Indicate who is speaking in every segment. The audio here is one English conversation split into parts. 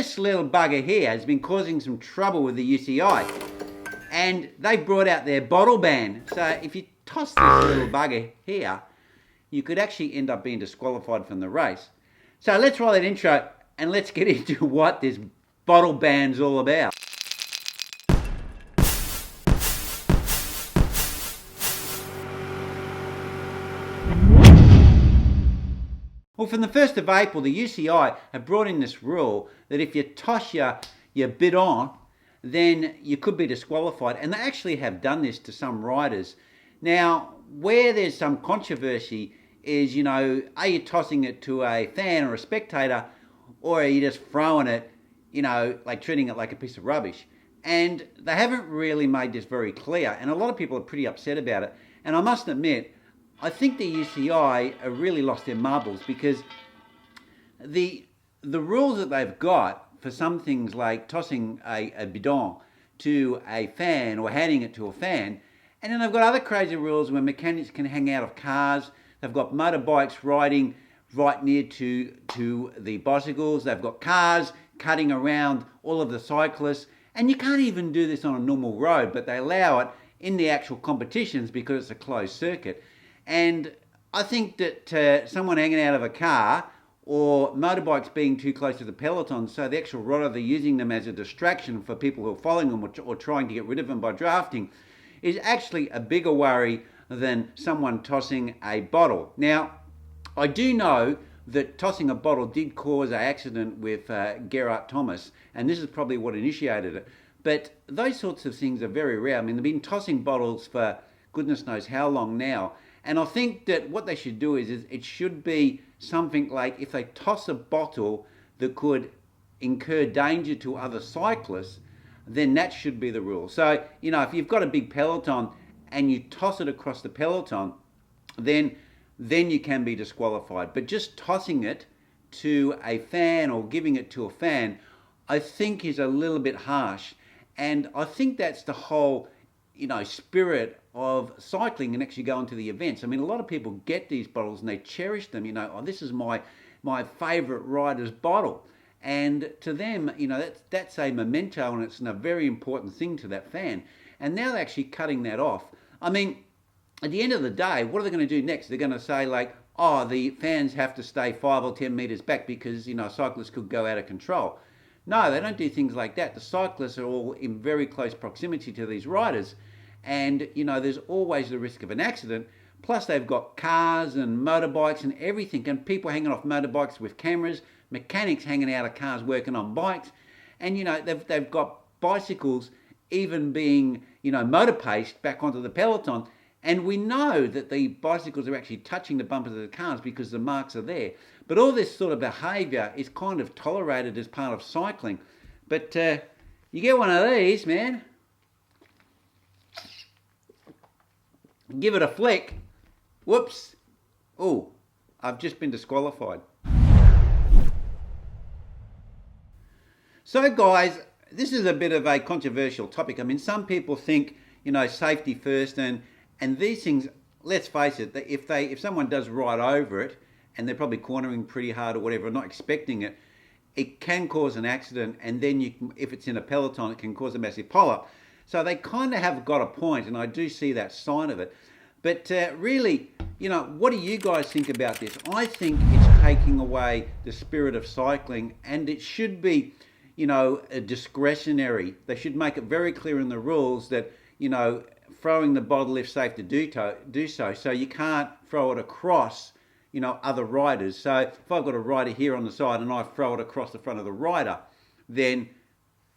Speaker 1: this little bugger here has been causing some trouble with the UCI. And they brought out their bottle ban. So if you toss this little bugger here, you could actually end up being disqualified from the race. So let's roll that intro and let's get into what this bottle ban's all about. Well, from the 1st of April, the UCI have brought in this rule that if you toss your bidon, then you could be disqualified. And they actually have done this to some riders. Now, where there's some controversy is, are you tossing it to a fan or a spectator, or are you just throwing it, like treating it like a piece of rubbish? And they haven't really made this very clear. And a lot of people are pretty upset about it. And I must admit, I think the UCI have really lost their marbles, because the rules that they've got for some things like tossing a bidon to a fan or handing it to a fan, and then they've got other crazy rules where mechanics can hang out of cars. They've got motorbikes riding right near to the bicycles. They've got cars cutting around all of the cyclists. And you can't even do this on a normal road, but they allow it in the actual competitions because it's a closed circuit. And I think that someone hanging out of a car or motorbikes being too close to the peloton, so the actual rider, they're using them as a distraction for people who are following them or trying to get rid of them by drafting, is actually a bigger worry than someone tossing a bottle. Now, I do know that tossing a bottle did cause an accident with Geraint Thomas, and this is probably what initiated it. But those sorts of things are very rare. I mean, they've been tossing bottles for goodness knows how long now. And I think that what they should do is it should be something like, if they toss a bottle that could incur danger to other cyclists, then that should be the rule. So, if you've got a big peloton and you toss it across the peloton, then you can be disqualified. But just tossing it to a fan or giving it to a fan, I think is a little bit harsh. And I think that's the whole, spirit of cycling and actually going to the events. I mean, a lot of people get these bottles and they cherish them. This is my favourite rider's bottle. And to them, that's a memento, and it's a very important thing to that fan. And now they're actually cutting that off. I mean, at the end of the day, what are they going to do next? They're going to say the fans have to stay 5 or 10 metres back because, cyclists could go out of control. No, they don't do things like that. The cyclists are all in very close proximity to these riders. And, there's always the risk of an accident. Plus, they've got cars and motorbikes and everything, and people hanging off motorbikes with cameras, mechanics hanging out of cars working on bikes. And, they've got bicycles even being, motor paced back onto the peloton. And we know that the bicycles are actually touching the bumpers of the cars because the marks are there. But all this sort of behaviour is kind of tolerated as part of cycling. But you get one of these, man. Give it a flick. Whoops. Oh, I've just been disqualified. So guys, this is a bit of a controversial topic. I mean, some people think, safety first, and these things, let's face it, if someone does ride over it and they're probably cornering pretty hard or whatever, not expecting it, it can cause an accident, and then if it's in a peloton, it can cause a massive pileup. So they kind of have got a point, and I do see that sign of it. But really, what do you guys think about this? I think it's taking away the spirit of cycling, and it should be, discretionary. They should make it very clear in the rules that, throwing the bottle if safe to do so. So you can't throw it across, other riders. So if I've got a rider here on the side and I throw it across the front of the rider, then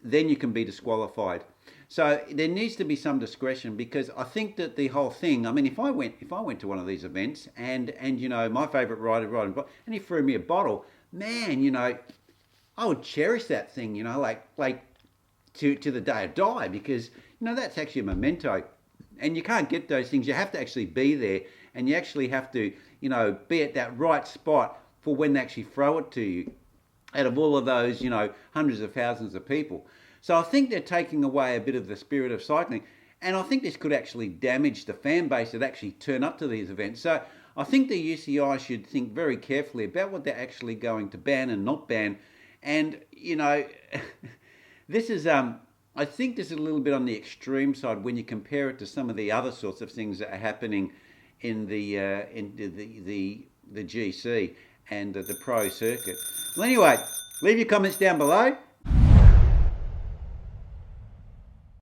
Speaker 1: you can be disqualified. So there needs to be some discretion, because I think that the whole thing, I mean, if I went to one of these events and my favourite rider riding, and he threw me a bottle, man, I would cherish that thing, like to the day I die, because that's actually a memento. And you can't get those things. You have to actually be there, and you actually have to be at that right spot for when they actually throw it to you, out of all of those hundreds of thousands of people. So I think they're taking away a bit of the spirit of cycling. And I think this could actually damage the fan base that actually turn up to these events. So I think the UCI should think very carefully about what they're actually going to ban and not ban, And, you know, this is, I think this is a little bit on the extreme side when you compare it to some of the other sorts of things that are happening in the GC and the pro circuit. Well, anyway, leave your comments down below.